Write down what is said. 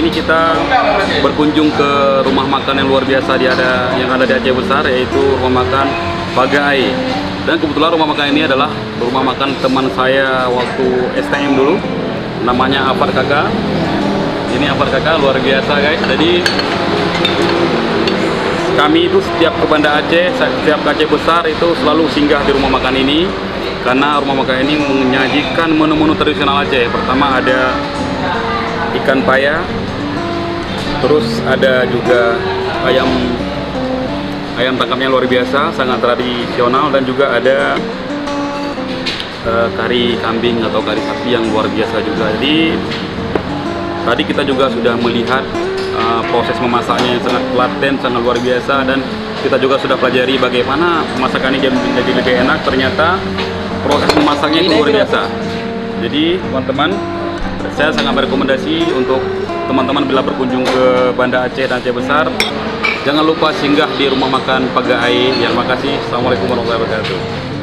ini kita berkunjung ke rumah makan yang luar biasa yang ada di Aceh Besar, yaitu rumah makan Pagai. Dan kebetulan rumah makan ini adalah rumah makan teman saya waktu STM dulu, namanya Afar Kakak. Ini Afar Kakak luar biasa guys. Jadi kami itu setiap ke Banda Aceh, setiap ke Aceh Besar itu selalu singgah di rumah makan ini, karena rumah makan ini menyajikan menu-menu tradisional Aceh. Pertama ada ikan paya, terus ada juga ayam tangkapnya luar biasa, sangat tradisional, dan juga ada kari kambing atau kari sapi yang luar biasa juga. Jadi tadi kita juga sudah melihat proses memasaknya yang sangat telaten, sangat luar biasa, dan kita juga sudah pelajari bagaimana masakan ini menjadi lebih enak. Ternyata proses memasaknya itu luar biasa. Jadi teman-teman, saya sangat merekomendasi untuk teman-teman bila berkunjung ke Banda Aceh dan Aceh Besar, jangan lupa singgah di rumah makan Pagai. Terima kasih. Assalamualaikum warahmatullahi wabarakatuh.